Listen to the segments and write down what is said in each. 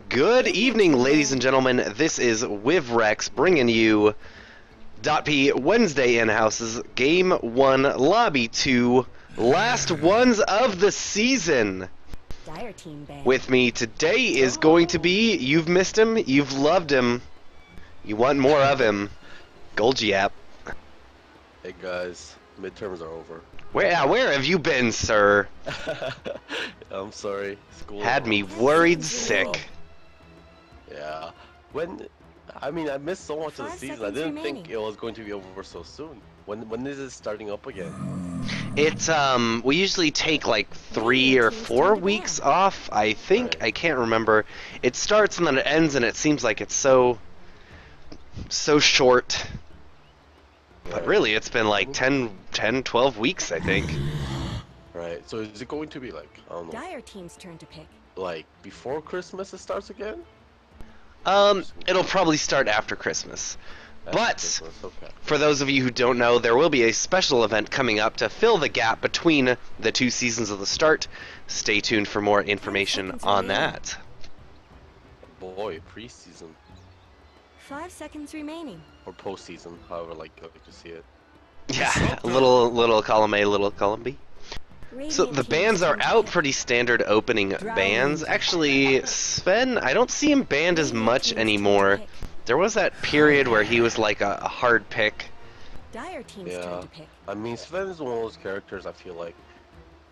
Good evening, ladies and gentlemen. This is WivRex bringing you DotP Wednesday Inhouse's Game 1 Lobby 2 last ones of the season. Dire team band. With me today is going to be, you've missed him, you've loved him, you want more of him, GolgiApp. Hey guys, midterms are over. Where have you been, sir? I'm sorry. School Had me worried sick. Yeah. I missed so much of the season. I didn't think it was going to be over so soon. When is it starting up again? It's we usually take like 3 or 4 weeks off, I think. Right. I can't remember. It starts and then it ends, and it seems like it's so short. But really, it's been like 10, 12 weeks, I think. Right. So is it going to be like, I don't know, Dire team's turn to pick. like before Christmas it starts again? It'll probably start after Christmas. After But Christmas, okay. for those of you who don't know, there will be a special event coming up to fill the gap between the 2 seasons of the start. Stay tuned for more information on that. Boy, preseason 5 seconds remaining. or postseason, however like you see it. Yeah, little column A, little column B. So the bans are out, pretty standard opening bans. Actually, Sven, I don't see him banned as much anymore. There was that period where he was like a hard pick. Dire team's Yeah. turn to pick. I mean, Sven is one of those characters I feel like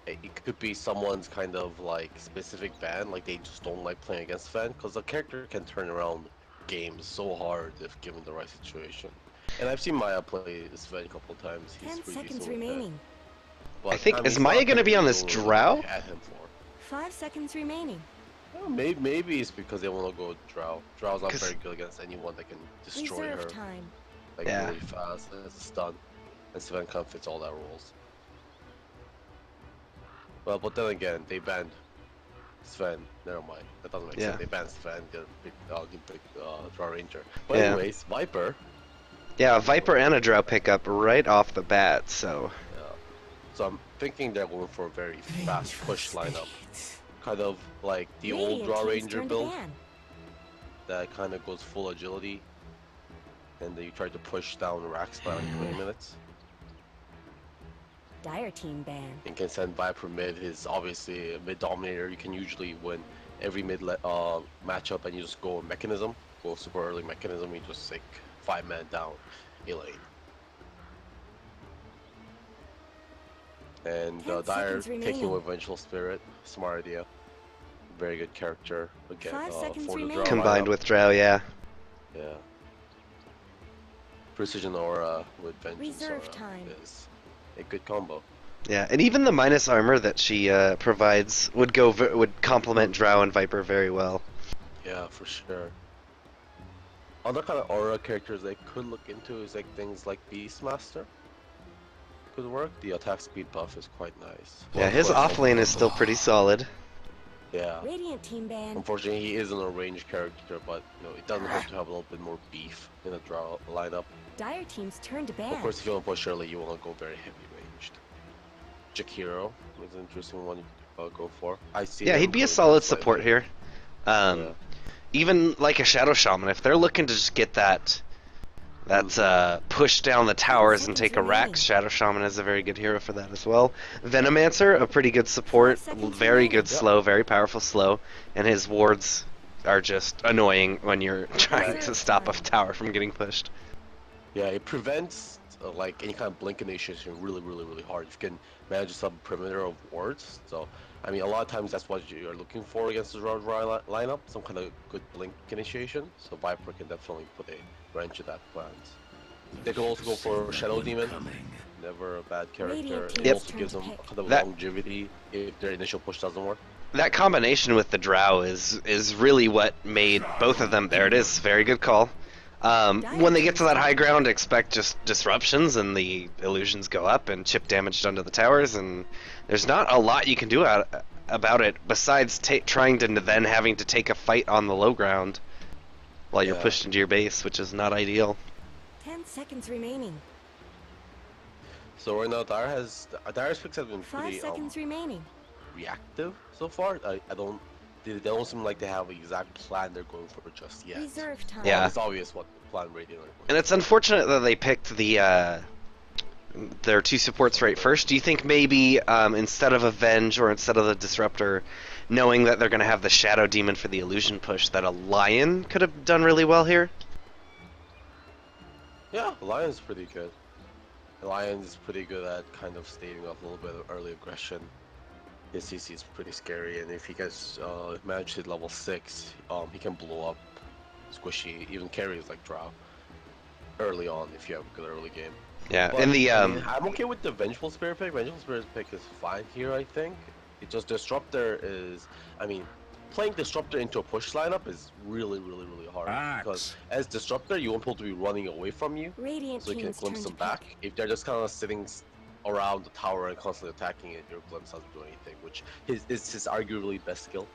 it could be someone's kind of like specific ban, like they just don't like playing against Sven, because the character can turn around games so hard if given the right situation. And I've seen Maya play Sven a couple times. He's 10 pretty seconds decent with that. remaining. But, I think, mean, is it's Maya not gonna be on be this able to drow? add him for. 5 seconds remaining. Well, maybe it's because they want to go drow. Drow's not 'Cause- very good against anyone that can destroy Reserve her time. like Yeah. really fast as a stun. And Sven kind of fits all that rules. Well, but then again, they banned Sven. Never mind. That doesn't make Yeah. sense. They banned Sven. They picked Drow Ranger. But Yeah. anyways, Viper. Yeah, a Viper and a Drow pickup right off the bat, so... So I'm thinking they're going for a very fast push lineup. Kind of like the old Radiant Drow team's Ranger turn to build ban. that kind of goes full agility. And then you try to push down racks by like 20 minutes. Dire team ban. And can send Viper mid. Is obviously a mid dominator. You can usually win every mid matchup, and you just go mechanism, go super early mechanism. You just like 5-man down a lane. And 10 Dire seconds taking remaining. with Vengeful Spirit, smart idea. Very good character again 5 seconds for the remaining. Drow Combined lineup. with Drow, yeah. Yeah. Precision Aura with Vengeance Reserve Aura time. is a good combo. Yeah, and even the minus armor that she provides would complement Drow and Viper very well. Yeah, for sure. Other kind of aura characters they could look into is like things like Beastmaster. Could work. The attack speed buff is quite nice. Yeah, his offlane is still pretty solid. Yeah. Radiant team ban. Unfortunately, he isn't a ranged character, but you know it doesn't hurt to have a little bit more beef in a draw lineup. Dire team's turn to ban. Of course, if you want to push early, you want to go very heavy ranged. Jakiro is an interesting one to go for. I see. Yeah, him he'd be a going solid slightly. support here. Yeah. Even like a Shadow Shaman, if they're looking to just get that push down the towers and take a rack, Shadow Shaman is a very good hero for that as well. Venomancer, a pretty good support, very good slow, very powerful slow, and his wards are just annoying when you're trying to stop a tower from getting pushed. Yeah, it prevents like any kind of blink initiation really hard. You can manage some perimeter of wards. So, I mean, a lot of times that's what you're looking for against the Drow lineup, some kind of good blink initiation. So Viper can definitely put a wrench in that plans. They can also go for Shadow Demon. Never a bad character. It Yep. also gives them kind of That- longevity if their initial push doesn't work. That combination with the Drow is really what made both of them. There it is, very good call. When they get to that high ground, expect just disruptions and the illusions go up and chip damage done to the towers, and there's not a lot you can do about it besides trying to then having to take a fight on the low ground while you're Yeah. pushed into your base, which is not ideal. 10 seconds remaining. So right now, Dire's picks have been 5 pretty seconds remaining. reactive so far. I don't They don't seem like they have an exact plan they're going for just yet. Reserve time. Yeah. It's obvious what the plan Radiant are going And it's unfortunate that they picked their two supports right first. Do you think maybe instead of Avenge or instead of the Disruptor, knowing that they're going to have the Shadow Demon for the illusion push, that a Lion could have done really well here? Yeah, Lion's pretty good. Lion's pretty good at kind of staving off a little bit of early aggression. His CC is pretty scary, and if he gets managed to hit level 6, he can blow up squishy, even carries like Drow early on if you have a good early game. Yeah, But, in the I mean, I'm okay with the Vengeful Spirit pick. Vengeful Spirit pick is fine here, I think. It just Disruptor is, I mean, playing Disruptor into a push lineup is really hard because as Disruptor, you want people to be running away from you, Radiant so you can team's glimpse turn them to back. pick. If they're just kind of sitting around the tower and constantly attacking it, your glimpse doesn't do anything, which is his arguably best skill.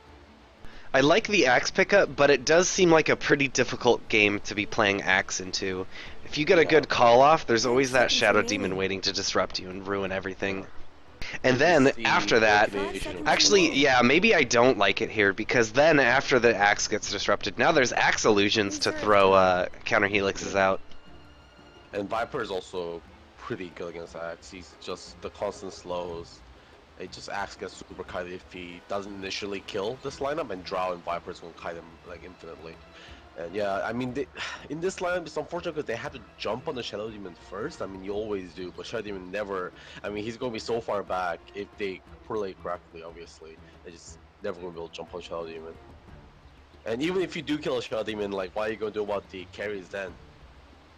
I like the Axe pickup, but it does seem like a pretty difficult game to be playing Axe into. If you get a good call off, there's always that Shadow Demon waiting to disrupt you and ruin everything. And then after that, actually, yeah, maybe I don't like it here because then after the Axe gets disrupted, now there's Axe illusions to throw counter helixes out. And Viper is also pretty good against Axe. He's just the constant slows. It just Axe gets super kited if he doesn't initially kill this lineup, and Drow and Viper is going to kite him like infinitely. And yeah, I mean, in this lineup, it's unfortunate because they had to jump on the Shadow Demon first. I mean, you always do, but Shadow Demon never. I mean, he's going to be so far back if they play correctly, obviously. They just never going to be able to jump on Shadow Demon. And even if you do kill a Shadow Demon, like, what are you going to do about the carries then?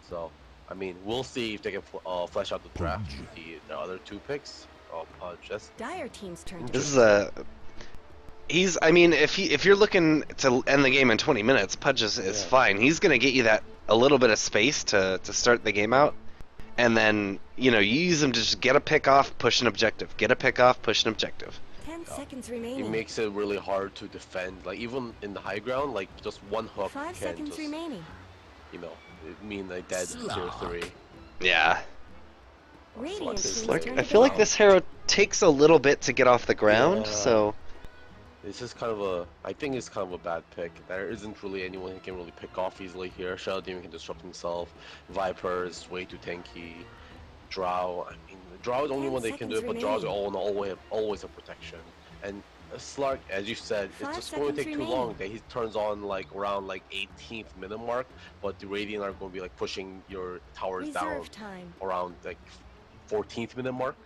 So, I mean, we'll see if they can flesh out the draft with the other two picks. Just Dire team's turn to This pick. is a. I mean, if you're looking to end the game in 20 minutes, Pudge is fine. He's gonna get you that a little bit of space to start the game out, and then you use him to just get a pick off, push an objective, get a pick off, push an objective. 10 seconds it remaining. makes it really hard to defend. Like even in the high ground, like just one hook 5 can seconds just, remaining. mean like dead 0-3. Yeah. Radiant it's team's like- turn I to feel like pick. this hero takes a little bit to get off the ground, Yeah. so It's just kind of a, I think it's kind of a bad pick. There isn't really anyone who can really pick off easily here. Shadow Demon can disrupt himself. Viper is way too tanky. Drow, I mean, Drow is the only 10 one they can do it, but seconds Drows remaining. are always a protection. And Slark, as you said, 5 it's just going to take seconds too long. remaining. That he turns on like around like 18th minute mark, but the Radiant are going to be like pushing your towers down Reserve time. around like 14th minute mark.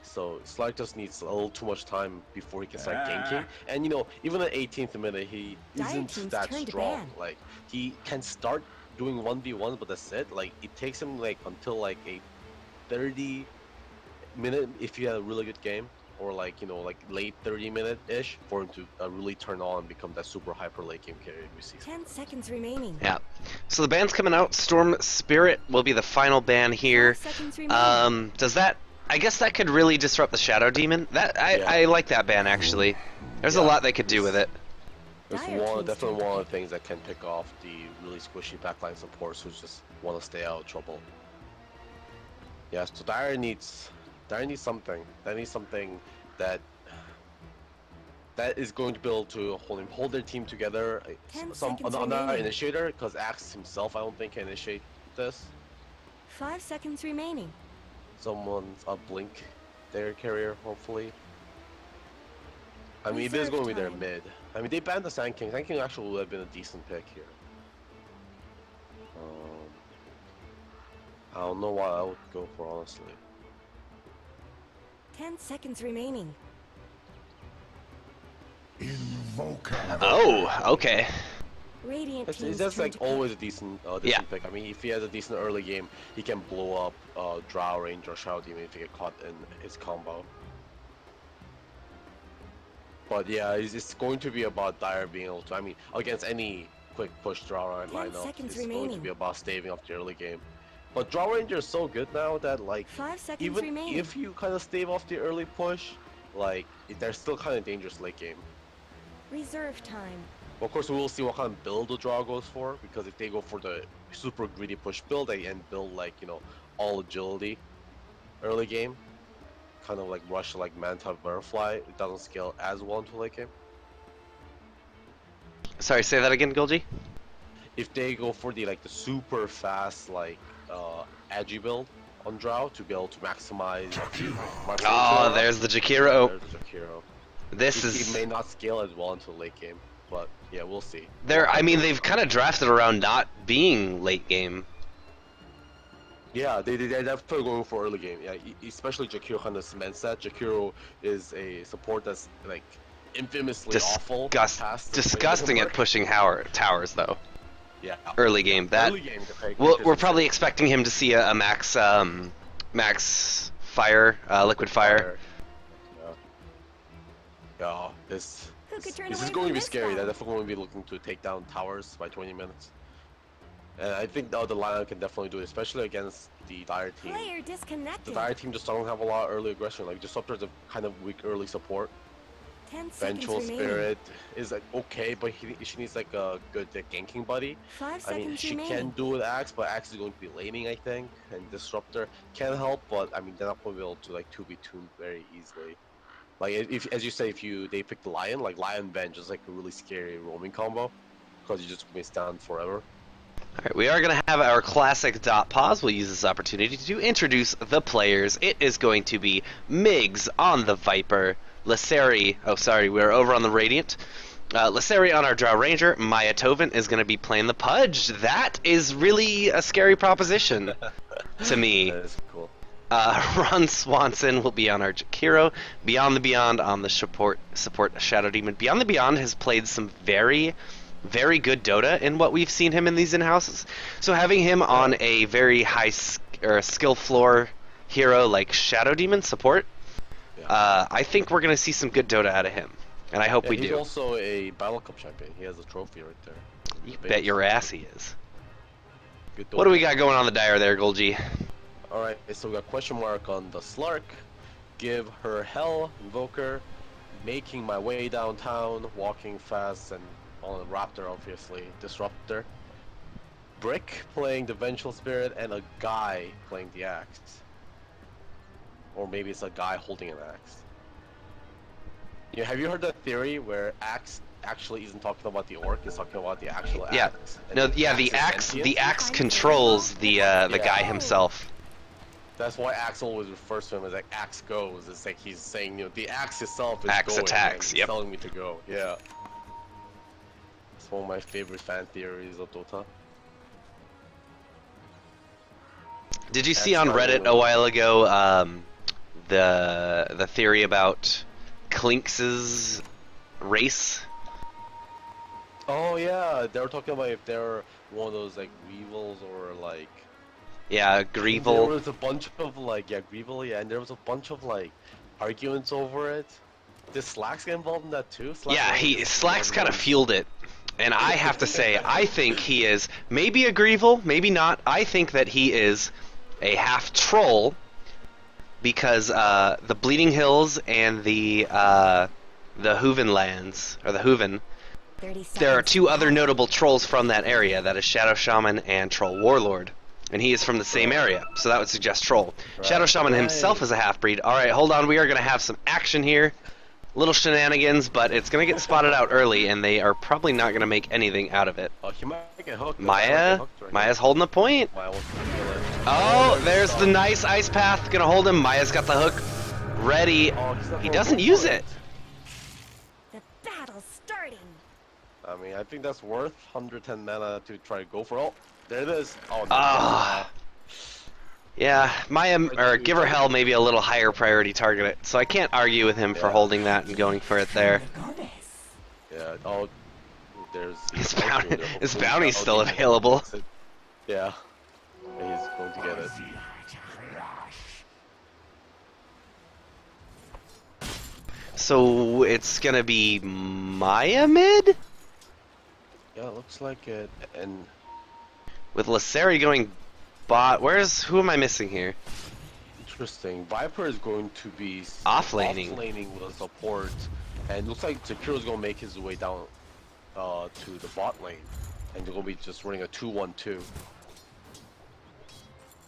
So Slark just needs a little too much time before he can start ganking. And even at 18th minute, he Dire isn't team's that turn to strong. ban. Like he can start doing 1v1, but that's it. Like it takes him like until like a 30 minute if you had a really good game, or like like late 30-minute ish for him to really turn on and become that super hyper late game carry we see. 10 seconds remaining. yeah. So the ban's coming out. Storm Spirit will be the final ban here. 5 seconds remaining. Does that? I guess that could really disrupt the Shadow Demon. I like that ban actually. There's a Yeah. lot they could do with it. It's Dire team's definitely turn to one of pick. the things that can pick off the really squishy backline supports who just want to stay out of trouble. Yeah, so Dire needs something. That needs something that is going to be able to hold their team together. 10 Some seconds another remaining. initiator, because Axe himself I don't think can initiate this. 5 seconds remaining. Someone's a blink their carrier, hopefully. I mean, it is Reserve going to be their time. mid. I mean, they banned the Sand King. Sand King actually would have been a decent pick here. I don't know what I would go for, honestly. 10 seconds remaining. Oh, okay. Radiant It's team's just turn like to pick. always a decent Yeah. pick. I mean, if he has a decent early game, he can blow up Drow Range or Shadow Demon if he get caught in his combo. But yeah, it's going to be about Dire being able to, I mean, against any quick push Drow 10 lineup, seconds it's going to remaining. be about staving off the early game. But Drow Ranger is so good now that like, 5 seconds even remaining. if you kind of stave off the early push, like, they're still kind of dangerous late game. Reserve time. Of course, we will see what kind of build the draw goes for, because if they go for the super greedy push build and build like, all agility early game, kind of like rush like man-type butterfly, it doesn't scale as well into late game. Sorry, say that again, Golgi. If they go for the super fast agi build on Drow to be able to maximize my Oh, there's the Jakiro. there's the Jakiro. This He is may not scale as well until late game, but yeah, we'll see. I mean, they've kind of drafted around not being late game. Yeah, they're definitely going for early game. Yeah, especially Jakiro kind of cements that. Jakiro is a support that's like infamously awful. Disgusting at pushing towers, though. Yeah. Early game. Early game, We're probably expecting him to see a max fire, liquid fire. Yeah, this Who could turn is away going to from be this scary. guy? They're definitely going to be looking to take down towers by 20 minutes. And I think the lineup can definitely do it, especially against the Dire team. Player The disconnected. Dire team just don't have a lot of early aggression. Like Disruptor's a kind of weak early support. 10 seconds Vengeful remaining. Spirit is like okay, but she needs like a good ganking buddy. 5 I mean, seconds she remaining. can do with Axe, but Axe is going to be laning, I think, and Disruptor can help, but I mean, they're not going to be able to like 2v2 very easily. Like if, as you say, if they pick the Lion, like Lion Venge is like a really scary roaming combo, because you just may stand forever. Alright, we are going to have our classic dot pause. We'll use this opportunity to introduce the players. It is going to be Migs on the Viper, Lisseri, oh sorry, we're over on the Radiant. Lisseri on our Drow Ranger, Maya Tovin is going to be playing the Pudge. That is really a scary proposition to me. That is cool. Ron Swanson will be on our Jakiro, Beyond the Beyond on the support Shadow Demon. Beyond the Beyond has played some very good Dota in what we've seen him in these in-houses. So having him on a very high skill floor hero like Shadow Demon support, I think we're going to see some good Dota out of him. And I hope we do. He's also a Battle Cup champion. He has a trophy right there. You bet your ass he is. Good What do Dota. we got going on the Dire there, Golgi? Alright, so we got question mark on the Slark. Give her hell, Invoker. Making my way downtown, walking fast, and on the Raptor, obviously. Disruptor. Brick playing the Vengeful Spirit, and a guy playing the Axe. Or maybe it's a guy holding an Axe. Yeah, have you heard that theory where Axe actually isn't talking about the orc, it's talking about the actual Axe? And The axe controls the guy himself. That's why Axe always refers to him as like Axe goes. It's like he's saying, you know, the Axe itself is Axe going. attacks, And he's yep. telling me to go. Yeah. It's one of my favorite fan theories of Dota. Did you see on Reddit a while ago the theory about Clinks's race? Oh yeah, they were talking about if they're one of those like Weevils or like. Yeah, There Greevil. was a bunch of like Greevil, yeah, and there was a bunch of like arguments over it. Did Slacks get involved in that too? Slacks kind of fueled it. And I have to say, I think he is maybe a Greevil, maybe not. I think that he is a half troll because the Bleeding Hills and the Hooven lands, or the Hooven, 30 seconds. there are two other notable trolls from that area. That is Shadow Shaman and Troll Warlord. And he is from the same area, so that would suggest Troll. Right. Shadow Shaman himself is a half-breed. Alright, hold on, we are going to have some action here. Little shenanigans, but it's going to get spotted out early, and they are probably not going to make anything out of it. Oh, he might get hooked. Maya's holding the point. Maya wants to kill it. Oh, there's the nice ice path. Gonna hold him. Maya's got the hook ready. Oh, he's not He gonna doesn't go use for it. The battle's starting. I mean, I think that's worth 110 mana to try to go for. Oh, there it is. Oh, no. Ah. Yeah, Maya, or Give Her Hell, maybe a little higher priority target it. So I can't argue with him for Yeah. holding that and going for it there. Yeah. Oh, there's His bounty's still available. Yeah. And he's going to get it. So it's gonna be Maya mid? Yeah, it looks like it. And With Lisseri going bot. Who am I missing here? interesting. Viper is going to be Off-laning. Off-laning with support, and looks like Zakiro's going to make his way down to the bot lane, and they're going to be just running a 2-1-2.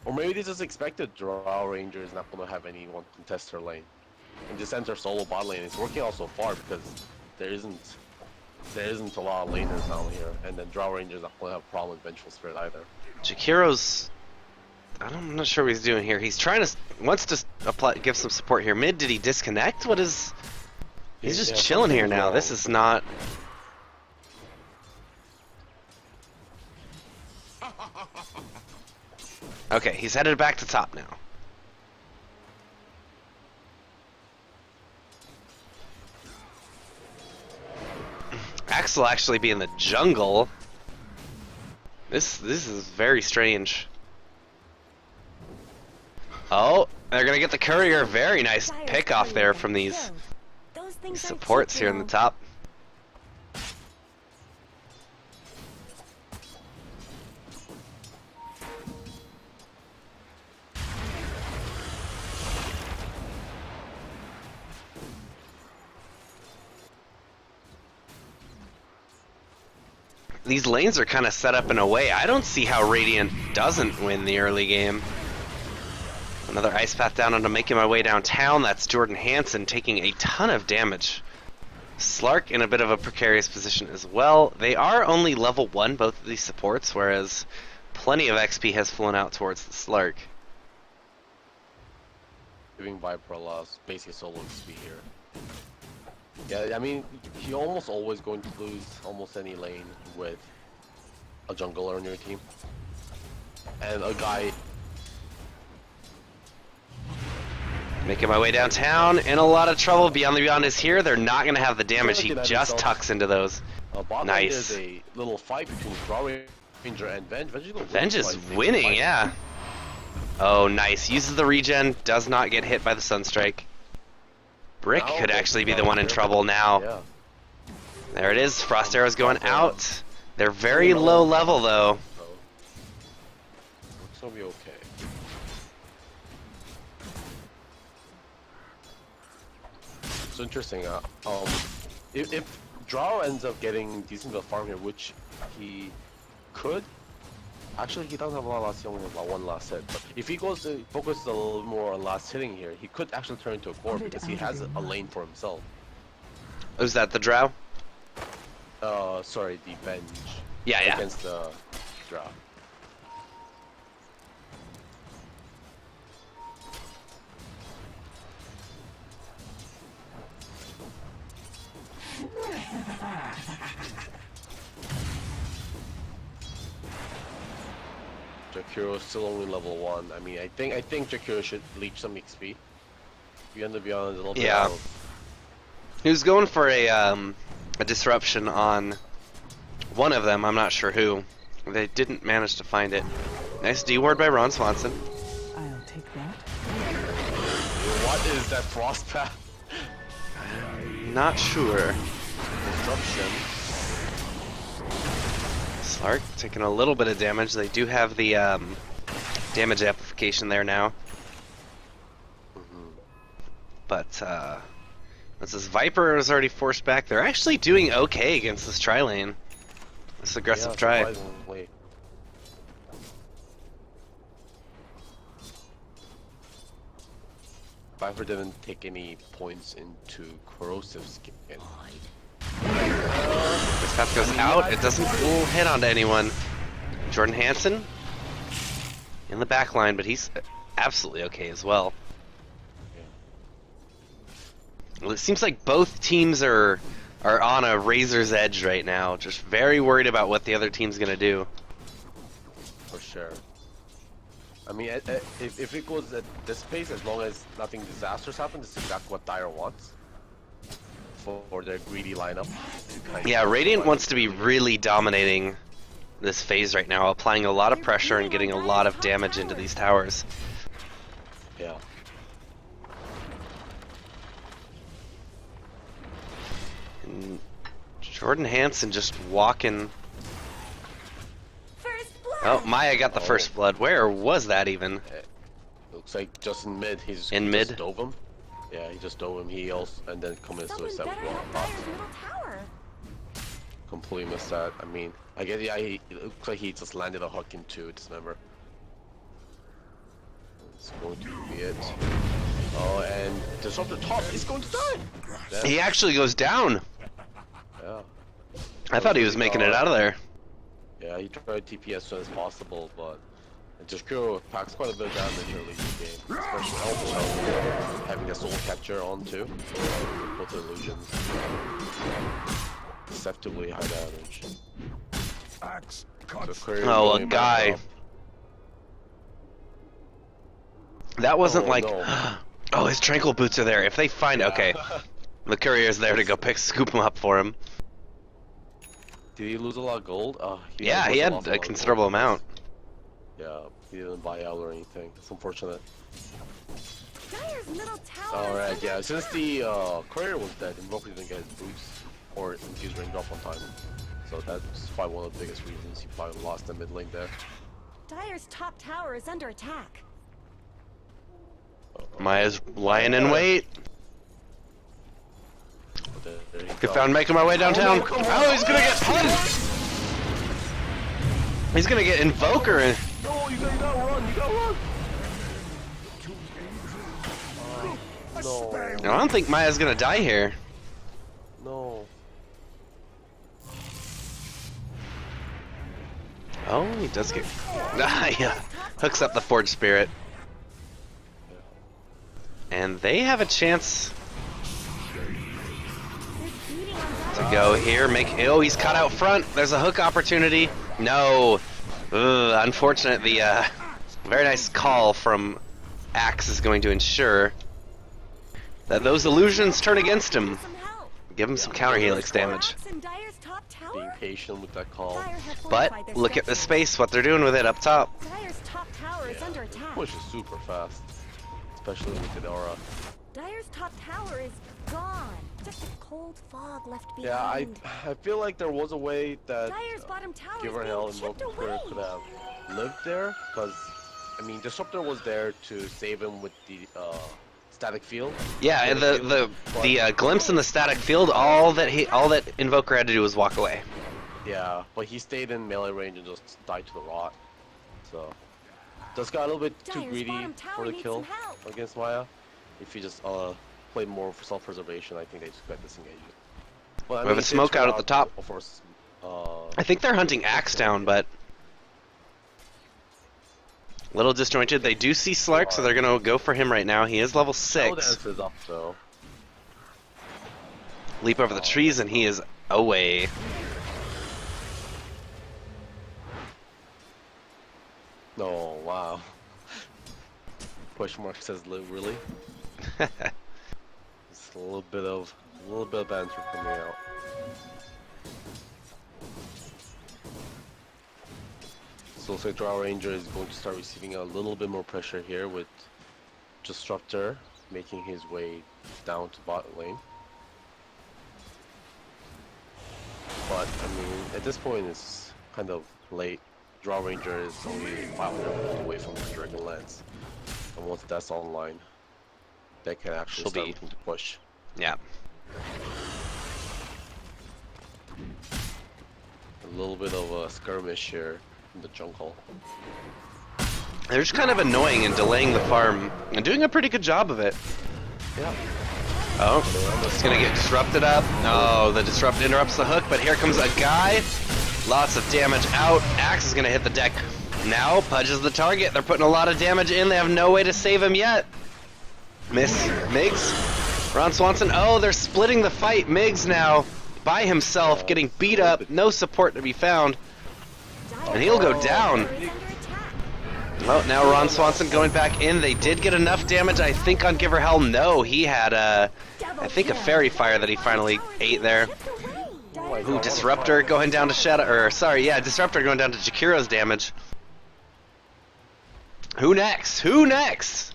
Or maybe they just expected Drow Ranger is not going to have anyone contest her lane, and just enter solo bot lane. It's working out so far because there isn't there isn't a lot of laners down here, and then Drow Rangers don't have a problem with Vengeful Spirit either. Jakiro's... I'm not sure what he's doing here. He's trying to... wants to apply, give some support here. Mid, did he disconnect? What is... He's just chilling here now. This is not... Okay, he's headed back to top now. Axel actually be in the jungle. This is very strange. Oh, they're gonna get the courier. Very nice pick off there from these supports here in the top. These lanes are kind of set up in a way. I don't see how Radiant doesn't win the early game. Another ice path down, and I'm making my way downtown. That's Jordan Hansen taking a ton of damage. Slark in a bit of a precarious position as well. They are only level 1, both of these supports, whereas plenty of XP has flown out towards the Slark. Giving Viper a lot of basic solo XP here. Yeah, I mean, you're almost always going to lose almost any lane with a jungler on your team. And a guy... Making my way downtown, in a lot of trouble. Beyond the Beyond is here. They're not going to have the damage. He just tucks into those. Nice. There's a little fight between Drow Ranger and Venge. Venge is winning, yeah. Oh, nice. Uses the regen, does not get hit by the Sunstrike. Brick could actually be the one in trouble now. Yeah. There it is. Frost Arrow's going out. They're very low level, though. Looks to be okay. It's interesting. If Drow ends up getting decent bit of farm here, which he could, actually he doesn't have a lot of last hit, only has one last hit. But if he goes to focus a little more on last hitting here, he could actually turn into a core because he has a lane for himself. Was that the Drow? Sorry, the Venge. Yeah. Against the Drow. Jakiro is still only level 1. I mean, I think Jakiro should leech some XP. Beyond the Beyond is a little bit out. He was going for a disruption on one of them. I'm not sure who. They didn't manage to find it. Nice D-ward by Ron Swanson. I'll take that. What is that frost path? Not sure. Disruption. Slark taking a little bit of damage. They do have the damage amplification there now. But once this Viper is already forced back, they're actually doing okay against this tri-lane. This aggressive try. Surprisingly. Viper didn't take any points into corrosive skin. This path goes out. It doesn't hit onto anyone. Jordan Hansen in the back line, but he's absolutely okay as well. Well, it seems like both teams are on a razor's edge right now. Just very worried about what the other team's gonna do. For sure. I mean, if it goes at this pace, as long as nothing disastrous happens, this is exactly what Dire wants for their greedy lineup. Yeah, Radiant wants to be really dominating this phase right now, applying a lot of pressure and getting a lot of damage into these towers. Yeah. And Jordan Hansen just walking. First blood. Oh, Maya got the first blood. Where was that even? Looks like just in mid. He In mid? just dove him. Yeah, he just dove him. He also and then committed Someone suicide better with have one. that little tower. Completely missed that. I mean, I guess yeah. It looks like he just landed a hook into Dismember. It's going to be it. Oh, and Disruptor top is going to die. He actually goes down. Yeah. I thought he was making it out of there. Yeah, he tried TP as soon as possible, but Jakiro packs quite a bit of damage early in the game, especially also having a soul catcher on too. Both illusions. Deceptively high damage. Oh, a guy. That wasn't like. No. Oh, his tranquil boots are there. If they find, okay, the courier's there to go scoop him up for him. Did he lose a lot of gold? Yeah, he had a considerable amount. Yeah, he didn't buy out or anything. It's unfortunate. Dire's middle tower. Alright, yeah, since the courier was dead, Invoker didn't get his boost or infused range off on time. So that's probably one of the biggest reasons he probably lost the mid lane there. Dire's top tower is under attack. Maya's lying in wait. There you Good go. found making my way downtown. Oh, no, come on. Oh, he's gonna get punched! He's gonna get Invoker and No, you gotta run, you gotta run! No, I don't think Maya's gonna die here. no. Oh, he does get. Yeah. Hooks up the Forge Spirit. And they have a chance They're beating on to Dire. go here. Oh, he's caught out front. There's a hook opportunity. No. Ugh, unfortunate. The very nice call from Axe is going to ensure that those illusions turn against him. Some help. Give him some counter helix damage. Axe in Dire's top tower. Being patient with that call. Dire have But fortified their look at the structure. space, what they're doing with it up top. Dire's top tower is under attack. Push is super fast, especially with the aura. Dire's top tower is gone. Just a cold fog left behind. Yeah, I feel like there was a way that Dire's bottom tower is Giver being Hell and chipped Invoker away. could have lived there, because I mean Disruptor was there to save him with the static field. Yeah, and the glimpse in the static field, all that Invoker had to do was walk away. Yeah, but he stayed in melee range and just died to the rot. So just got a little bit too Dire's greedy bottom tower for the needs kill some help. against Maya. If he just played more for self-preservation, I think they just got disengaged. But, I We have a it did smoke turn out at the top. For, I think they're hunting Axe down, but little disjointed. They do see Slark, so they're gonna go for him right now. He is level 6. Dance is up though. Leap over the trees, and he is away. No, wow. Question mark says really? It's a little bit of banter coming out. So looks like Drow Ranger is going to start receiving a little bit more pressure here with Disruptor making his way down to bot lane. But I mean, at this point it's kind of late. Drow Ranger is only 500 away from the Dragon Lance. And once that's online, they can actually She'll start be- looking to push. Yeah. A little bit of a skirmish here in the jungle. They're just kind of annoying and delaying the farm, and doing a pretty good job of it. Yeah. Oh, it's gonna get disrupted up. No, the disrupt interrupts the hook, but here comes a guy. Lots of damage out. Axe is gonna hit the deck. Now Pudges the target. They're putting a lot of damage in. They have no way to save him yet. Miss Migs. Ron Swanson. Oh, they're splitting the fight. Migs now by himself, getting beat up. No support to be found. And he'll go down. Oh, now Ron Swanson going back in. They did get enough damage, I think, on Giver Hell. No, he had I think a Fairy Fire that he finally ate there. Ooh, Disruptor going down to Shadow, or sorry, yeah, Disruptor going down to Jakiro's damage. Who next? Who next?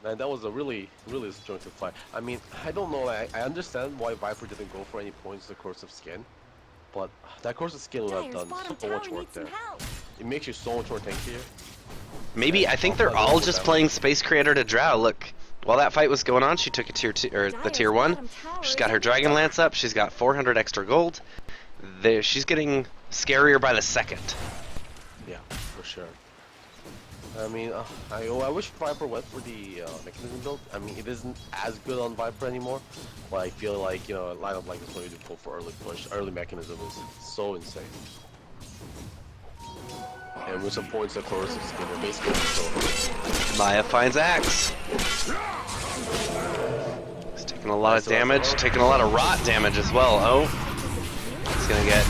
Man, that was a really disjointed fight. I mean, I don't know, I understand why Viper didn't go for any points with the Course of Skin, but that Course of Skin would have done so much work there. It makes you so much more tankier. Maybe, I think they're all just playing Space Creator to Drow. Look, while that fight was going on, she took a tier 2, or the tier 1. She's got her Dragon Lance up, she's got 400 extra gold. She's getting scarier by the second. Yeah, for sure. I mean, I wish Viper went for the mechanism build. I mean, it isn't as good on Viper anymore, but I feel like, you know, a lineup like this when you do pull for early push, early mechanism is so insane. And with some points of corrosive skin, they're basically so. Maya finds Axe. He's taking a lot of damage, taking a lot of rot damage as well. Oh, he's gonna get.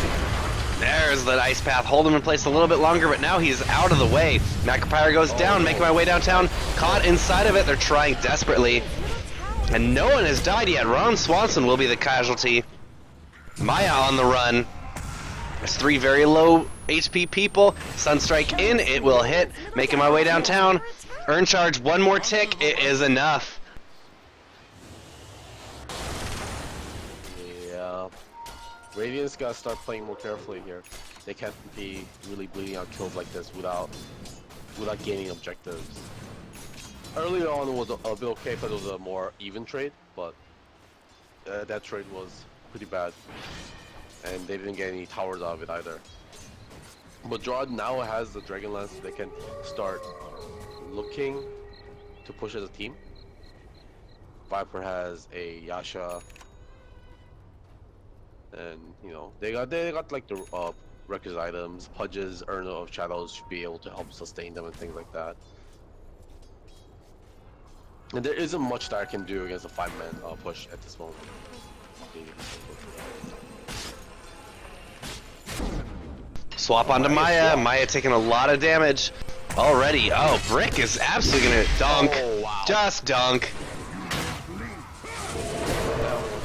There's the ice path. Hold him in place a little bit longer, but now he's out of the way. Macropyre goes down, making my way downtown. Caught inside of it. They're trying desperately. And no one has died yet. Ron Swanson will be the casualty. Maya on the run. There's 3 very low HP people. Sunstrike in. It will hit. Making my way downtown. Earn charge. 1 more tick. It is enough. Yeah. Radiant's gotta start playing more carefully here. They can't be really bleeding out kills like this without gaining objectives. Early on it was a bit okay because it was a more even trade, but that trade was pretty bad. And they didn't get any towers out of it either. But Jard now has the Dragonlance, so they can start looking to push as a team. Viper has a Yasha. And you know they got like the requisite items, Pudge's Urn of Shadows should be able to help sustain them and things like that. And there isn't much that I can do against a 5-man push at this moment. Swap onto Maya. Maya taking a lot of damage already. Oh, Brick is absolutely gonna dunk. Oh, wow. Just dunk.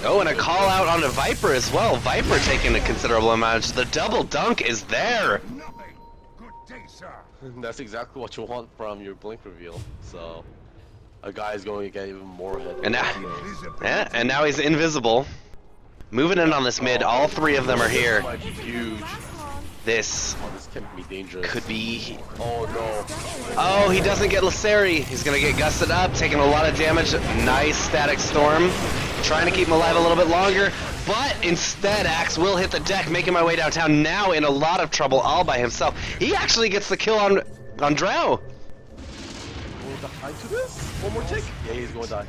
Oh, and a call out onto Viper as well. Viper taking a considerable amount. The double dunk is there. That's exactly what you want from your blink reveal. So a guy is going to get even more hit. And now, yeah, and now he's invisible. Moving in on this mid. All 3 of them are here. Might be huge. This can be dangerous. could be. Oh no. Oh, he doesn't get Laceri. He's gonna get gusted up, taking a lot of damage. Nice static storm. Trying to keep him alive a little bit longer, but instead Axe will hit the deck, making my way downtown, now in a lot of trouble all by himself. He actually gets the kill on Drow. Will he die to this? 1 more tick? Yeah, he's going to die.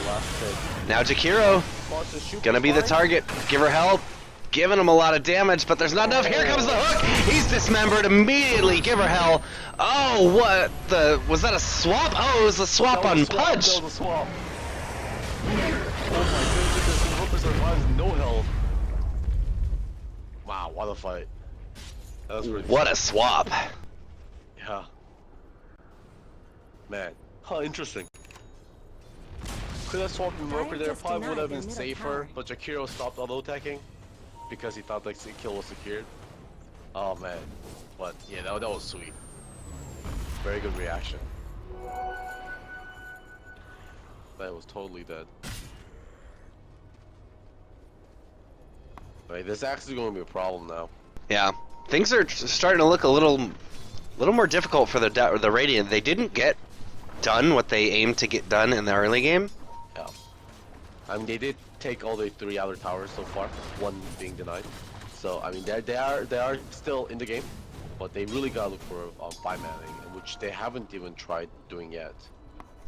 Last tick. Now Jakiro, gonna be the target. Give her help. Giving him a lot of damage, but there's not enough. Here comes the hook. He's dismembered immediately. Give her hell. Oh, what the? Was that a swap? Oh, it was a swap on Pudge. That was a swap. Oh my goodness, the Hooker survives no health. Wow, what a fight. That was really What a swap. Yeah. Man. Huh, interesting. Could have swapped Invoker there, probably would have been safer, but Jakiro stopped auto-attacking because he thought like the kill was secured. Oh man. But yeah, that was sweet. Very good reaction. That was totally dead. Right, this Axe is going to be a problem now. Yeah, things are starting to look a little more difficult for the Radiant. They didn't get done what they aimed to get done in the early game. Yeah. I mean, they did take all the 3 outer towers so far, 1 being denied. So I mean, they are still in the game, but they really gotta look for 5-manning, which they haven't even tried doing yet.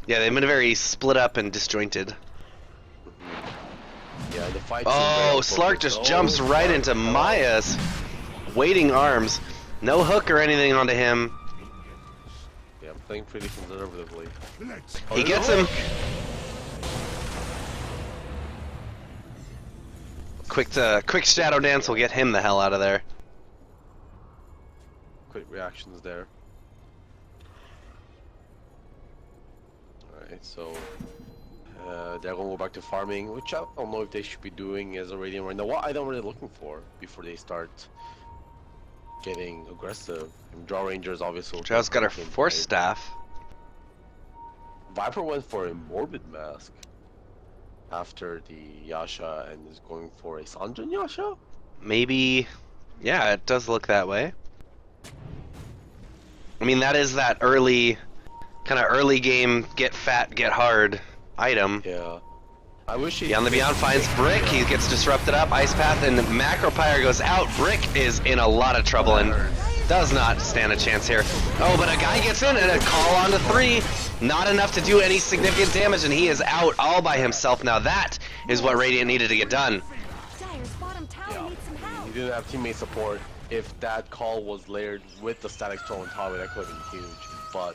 Yeah, they've been very split up and disjointed. Yeah, the fight. Oh, Slark just jumps right into Maya's waiting arms. No hook or anything onto him. Yeah, I'm playing pretty conservatively. He gets him. Quick shadow dance will get him the hell out of there. Quick reactions there. Alright, so they're gonna go back to farming, which I don't know if they should be doing as a Radiant right now. What item are they looking for before they start getting aggressive? And Draw Rangers obviously. Drow's got her Force Staff. Viper went for a Morbid Mask after the Yasha and is going for a Sanjin Yasha? Maybe, yeah, it does look that way. I mean, that is that early game, get fat, get hard item. Yeah. I wish he... Beyond the Beyond finds Brick, he gets disrupted up, Ice Path, and Macropyre goes out. Brick is in a lot of trouble, and Does not stand a chance here. Oh, but a guy gets in and a call on to 3. Not enough to do any significant damage, and he is out all by himself. Now that is what Radiant needed to get done. Dire's bottom tower Yeah. needs some help. He didn't have teammate support. If that call was layered with the static storm on top of it, that could have been huge. But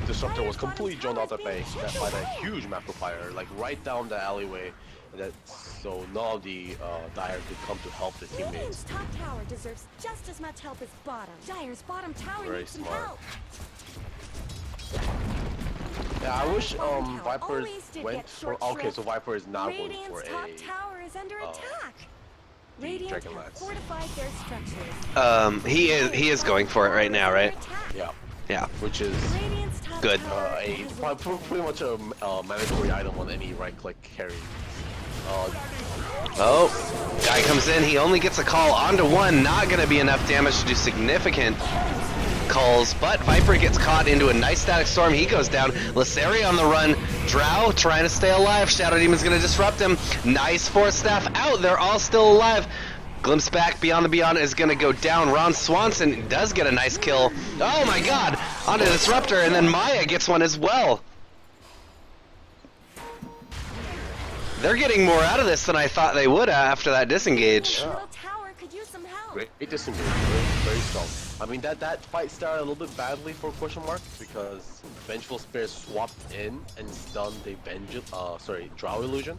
Disruptor was completely drawn out by that huge macro fire, like right down the alleyway. So none of the Dire could come to help the Radiant's teammates. top tower deserves just as much help as bottom. Dire's bottom tower Very needs some smart. help. Yeah, I wish Bottom tower Viper always did went get for. short Okay, shrift. so Viper is not going Radiant's for top a. tower is under attack. the Radiant Dragon have Lance. fortified their structures. He is going for it right now, right? Yeah, Yeah. which is Radiant's top Good. tower is pretty much a mandatory item on any right-click carry. Oh, guy comes in. He only gets a call onto 1. Not going to be enough damage to do significant calls, but Viper gets caught into a nice static storm. He goes down. Lissari on the run. Drow trying to stay alive. Shadow Demon's going to disrupt him. Nice Force Staff out. They're all still alive. Glimpse back. Beyond the Beyond is going to go down. Ron Swanson does get a nice kill. Oh my god. Onto Disruptor, and then Maya gets one as well. They're getting more out of this than I thought they would after that disengage. Little tower could use some help. Great disengage, very strong. I mean that fight started a little bit badly for Question Mark because Vengeful Spirit swapped in and stunned the Drow illusion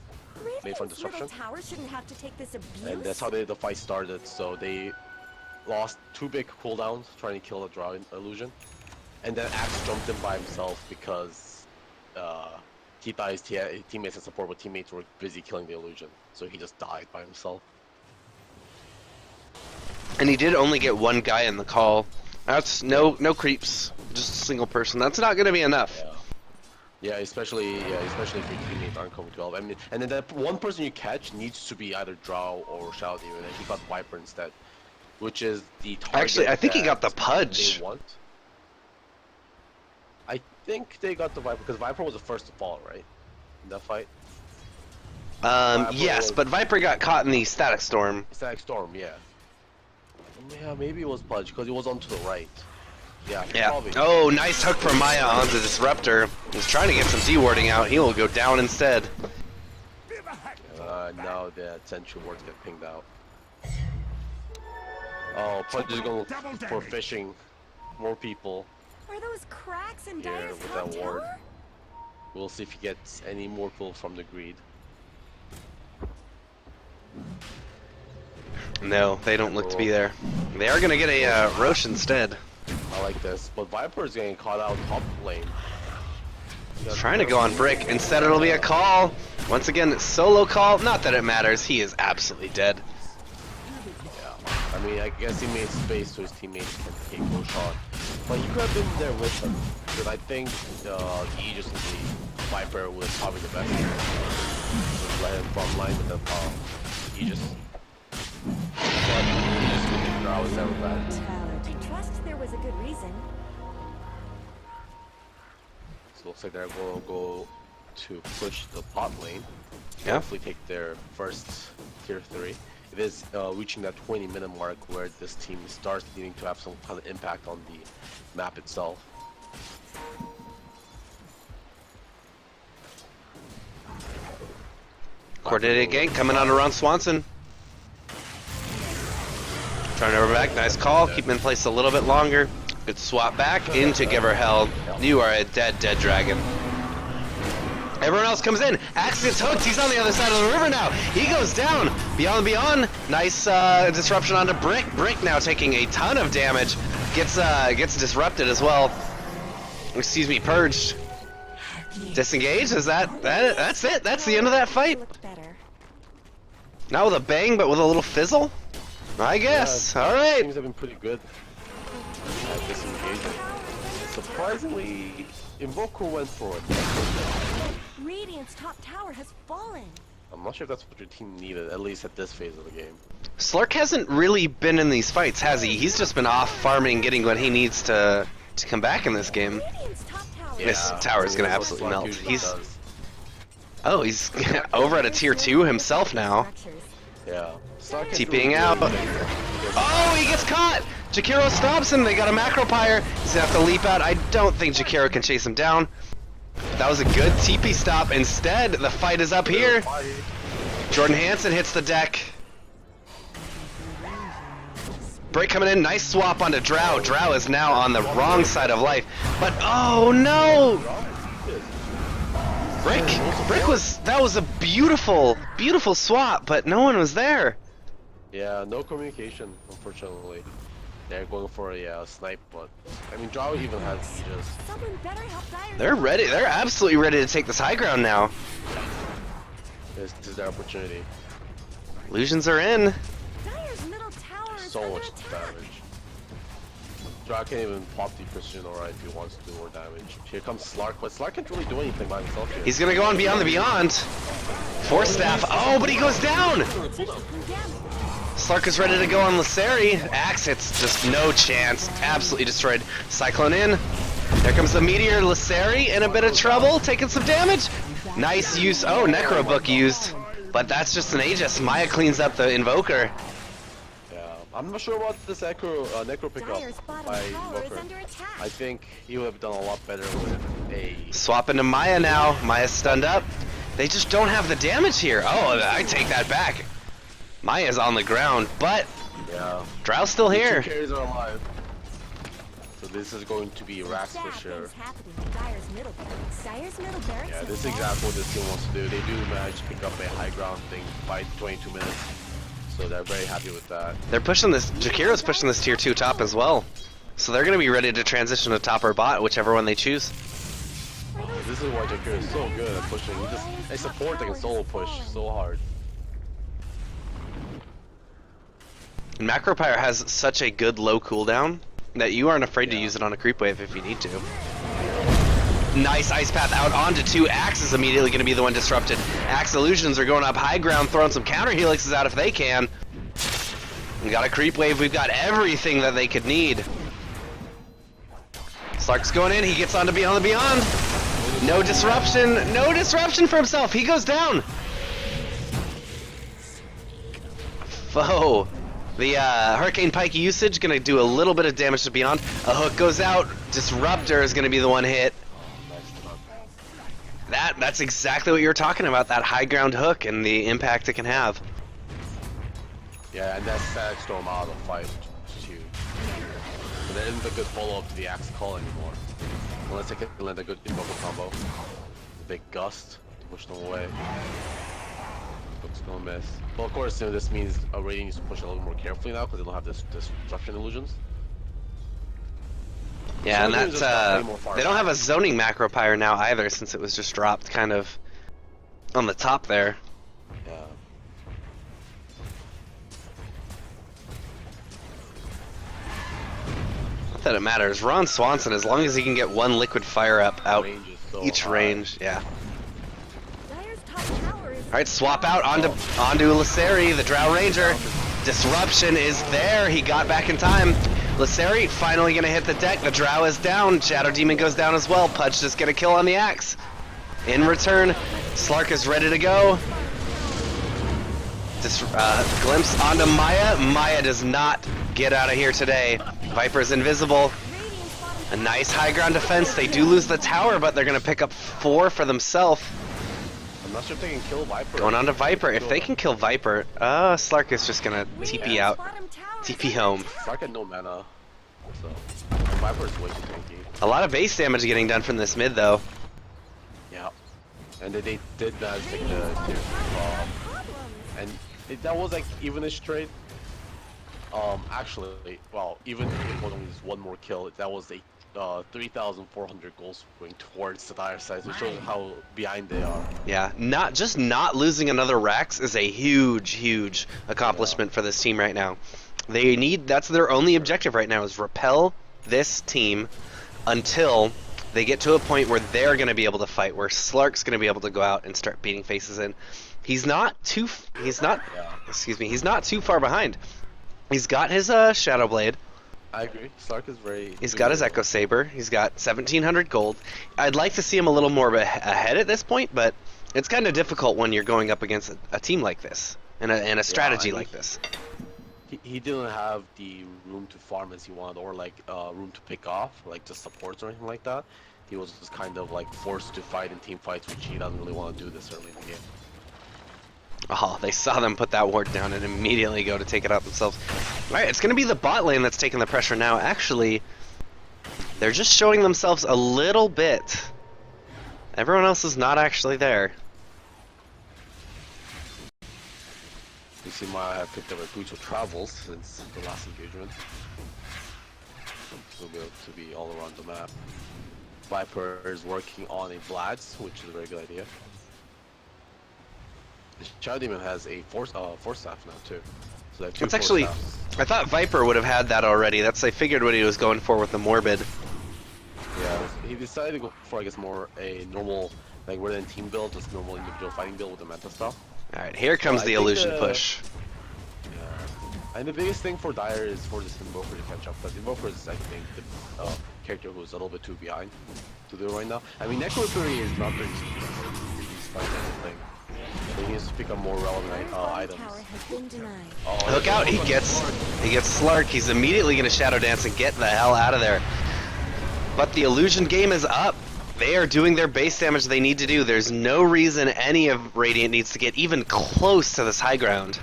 made from Radiant's little disruption, tower shouldn't have to take this abuse. and that's how the fight started. So they lost 2 big cooldowns trying to kill the Drow illusion, and then Axe jumped in by himself because he thought his teammates had support, but teammates were busy killing the illusion, so he just died by himself. And he did only get 1 guy in the call. That's no creeps, just a single person. That's not going to be enough. Yeah, especially if your teammates aren't coming to help. I mean, and then that one person you catch needs to be either Drow or Shadow Demon, and he got Viper instead, which is the target. Actually, I think he got the that Pudge. They want. I think they got the Viper because Viper was the first to fall, right? In that fight. Yes, but Viper got caught in the static storm. Static Storm, yeah. Yeah, maybe it was Pudge because it was on to the right. Yeah. Yeah. Probably. Oh, nice hook from Maya onto Disruptor. He's trying to get some dewarding out. He will go down instead. Now the Sentry wards get pinged out. Oh, Pudge is going for fishing more people. Are those cracks in Here Dire's with top that ward. tower? We'll see if he gets any more pull from the greed. No, they don't look to be there. They are going to get a Roche instead. I like this, but Viper is getting caught out top lane. He's trying to go on Brick. Instead, it'll be a call. Once again, it's solo call. Not that it matters. He is absolutely dead. Yeah. I mean, I guess he made space so his teammates can take no shot. But you could have been there with him. Because I think Aegis and the Viper was probably the best. Just let him front line with the Aegis. But Aegis with the Drow is never bad. I trust there was a good reason. So looks like they're going to go to push the bot lane. Yeah. Hopefully take their first tier 3. It is reaching that 20-minute mark where this team starts needing to have some kind of impact on the map itself. Coordinated gank coming on around Swanson. Turn over back, nice call. Keep him in place a little bit longer. Good swap back into Give Her Hell. You are a dead dragon. Everyone else comes in. Axe gets hooked. He's on the other side of the river now. He goes down. Beyond. Nice disruption onto Brick. Brick now taking a ton of damage. Gets disrupted as well. Excuse me, purged. Disengaged? Is that's it? That's the end of that fight? Looked better. Not with a bang, but with a little fizzle? I guess. Yeah, Alright. teams have been pretty good at disengaging. Surprisingly, Invoker went for it. Radiant's top tower has fallen. I'm not sure if that's what your team needed, at least at this phase of the game. Slurk hasn't really been in these fights, has he? He's just been off farming, getting what he needs to come back in this game. Radiant's top tower. This tower is gonna That's absolutely what melt. Slurk usually does. He's over at a tier 2 himself now. Structures. Yeah. Slark is TPing really out. good. Oh, he gets caught! Jakiro stops him. They got a macro pyre. He's gonna have to leap out. I don't think Jakiro can chase him down. That was a good TP stop. Instead, the fight is up here. Jordan Hansen hits the deck. Break coming in. Nice swap onto Drow. Drow is now on the wrong side of life. But oh no! That was a beautiful, beautiful swap, but no one was there. Yeah, no communication, unfortunately. They're going for a snipe, but I mean, Drow even has Aegis. Someone better help Dire. They're ready. They're absolutely ready to take this high ground now. This is their opportunity. Illusions are in. Dire's middle tower is So under much attack. damage. Drow can't even pop the precision aura if he wants to do more damage. Here comes Slark, but Slark can't really do anything by himself here. He's gonna go on Beyond the Beyond. Force Staff. Oh, but he goes down. Slark is ready to go on Lisseri. Axe hits, just no chance. Absolutely destroyed. Cyclone in. There comes the Meteor. Lisseri in a bit of trouble, taking some damage. Nice use. Oh, Necro Book used. But that's just an Aegis. Maya cleans up the Invoker. Yeah, I'm not sure about this Necro pickup Dire's bottom by tower is Invoker. under attack. I think he would have done a lot better with a... Swap into Maya now. Maya's stunned up. They just don't have the damage here. Oh, I take that back. Maya's on the ground, but Yeah. Drow's still The here. two carries are alive. So this is going to be Rax for sure. Dire's middle barracks. Dire's middle barracks. Yeah, is this is down. exactly what this team wants to do. They do manage to pick up a high ground thing by 22 minutes. So they're very happy with that. They're pushing this. Jakiro's pushing this tier 2 top as well. So they're going to be ready to transition to top or bot, whichever one they choose. This is why Jakiro is so good at pushing. He just a support that can solo push so hard. And Macropyre has such a good low cooldown that you aren't afraid to use it on a creep wave if you need to. Nice Ice Path out onto 2. Axe is immediately going to be the one disrupted. Axe Illusions are going up high ground, throwing some counter helixes out if they can. We got a creep wave. We've got everything that they could need. Slark's going in. He gets onto Beyond the Beyond. No disruption. No disruption for himself. He goes down. Foe. The Hurricane Pike usage going to do a little bit of damage to Beyond. A hook goes out. Disruptor is going to be the one hit. That's exactly what you were talking about, that high ground hook and the impact it can have. Yeah, and that's Static Storm out of the fight, which is huge. But there isn't a good follow-up to the Axe Call anymore. Unless they can land a good invoker combo. The big gust to push them away. Looks no miss. Well, of course, you know, this means Radiant needs to push a little more carefully now because they don't have this disruption illusions. Yeah, and Zoning is that's just way more far they don't back. have a zoning Macropyre now either, since it was just dropped kind of on the top there. Yeah. Not that it matters. Ron Swanson, as long as he can get one liquid fire up out Range is so each high. range, yeah. Dire's top tower is Alright, swap out onto Lisseri, the Drow Ranger. Disruption is there. He got back in time. Lisseri finally gonna hit the deck. The Drow is down. Shadow Demon goes down as well. Pudge just gonna kill on the axe. In return, Slark is ready to go. Glimpse onto Maya. Maya does not get out of here today. Viper's invisible. Radiant's bottom A nice high ground defense. They do lose the tower, but they're gonna pick up 4 for themselves. I'm not sure if they can kill Viper. Going on to Viper. If they can kill Viper, Slark is just gonna TP out. bottom tower is TP under home. attack. Slark had no mana, so Viper is way too tanky. A lot of base damage getting done from this mid though. Yeah, and they did manage to take the Radiant's bottom tier tower has two, problems. and that was like evenish trade. Actually, well, even if it was only just one more kill, that was a 3,400 goals going towards the Dire side, which shows how behind they are. Yeah, not losing another Rex is a huge accomplishment for this team right now. That's their only objective right now, is repel this team until they get to a point where they're going to be able to fight, where Slark's going to be able to go out and start beating faces in. He's not too far behind. He's got his Shadow Blade. I agree. Slark is very. He's got his Echo Saber. He's got 1,700 gold. I'd like to see him a little more ahead at this point, but it's kind of difficult when you're going up against a team like this. in a strategy I mean, like this. He didn't have the room to farm as he wanted, or like room to pick off, like just supports or anything like that. He was just kind of like forced to fight in team fights, which he doesn't really want to do this early in the game. Oh, they saw them put that ward down and immediately go to take it out themselves. Alright, it's going to be the bot lane that's taking the pressure now. Actually, they're just showing themselves a little bit. Everyone else is not actually there. You see, Maya have picked up a Brutal Travels since the last engagement. He'll be able to be all around the map. Viper is working on a Vlad's, which is a very good idea. The Shadow Demon has a force staff now too. So they have two It's actually, staffs. I thought Viper would have had that already. I figured what he was going for with the Morbid. Yeah, he decided to go for, I guess, more a normal, like rather than team build, just normal individual fighting build with the meta stuff. Alright, here comes the illusion push. Yeah, and the biggest thing for Dire is for this Invoker to catch up, because Invoker is, I think, the character who's a little bit too behind to do it right now. I mean, Necrofury is not doing anything. He needs to pick up more relevant items. Look out, he gets Slark. He's immediately going to Shadow Dance and get the hell out of there. But the illusion game is up. They are doing their base damage they need to do. There's no reason any of Radiant needs to get even close to this high ground.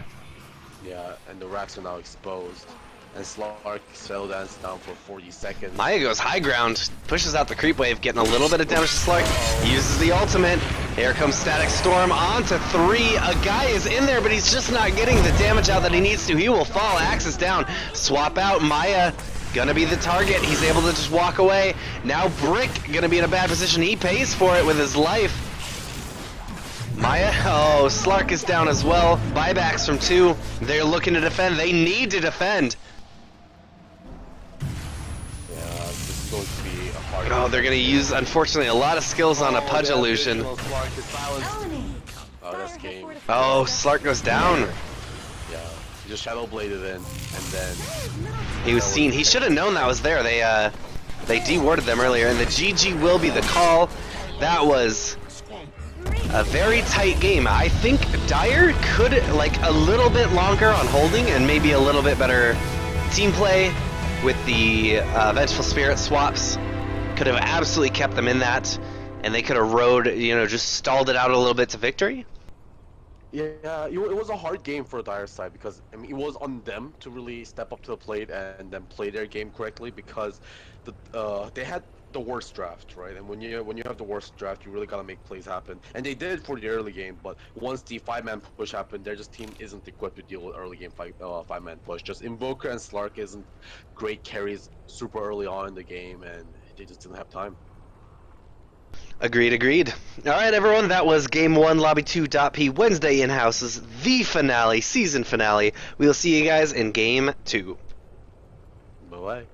Yeah, and the racks are now exposed. And Slark Shadow Dance down for 40 seconds. Maya goes high ground, pushes out the creep wave, getting a little bit of damage to Slark, uses the ultimate. Here comes Static Storm onto 3. A guy is in there, but he's just not getting the damage out that he needs to. He will fall, Axis down. Swap out, Maya gonna be the target. He's able to just walk away. Now Brick gonna be in a bad position. He pays for it with his life. Maya, oh, Slark is down as well. Buybacks from 2. They're looking to defend. They need to defend. Going to be a hard Oh, they're gonna use, unfortunately, a lot of skills on a Pudge illusion. Oh, that's game. Oh, Slark goes down. Yeah, he just Shadow Bladed in, and then He was seen. He should have known that was there. They de-warded them earlier, and the GG will be the call. That was a very tight game. I think Dire could, like, a little bit longer on holding and maybe a little bit better team play with the Vengeful Spirit swaps. Could have absolutely kept them in that, and they could have rode, just stalled it out a little bit to victory. yeah, it was a hard game for Dire side because I mean it was on them to really step up to the plate and then play their game correctly because they had the worst draft, right? And when you have the worst draft, you really gotta make plays happen. And they did for the early game, but once the 5-man push happened, their team isn't equipped to deal with early game 5-man push. Just Invoker and Slark isn't great carries super early on in the game, and they just didn't have time. Agreed. Alright, everyone, that was Game 1, Lobby 2, DotP, Wednesday In-House's the finale, season finale. We will see you guys in Game 2. Bye-bye.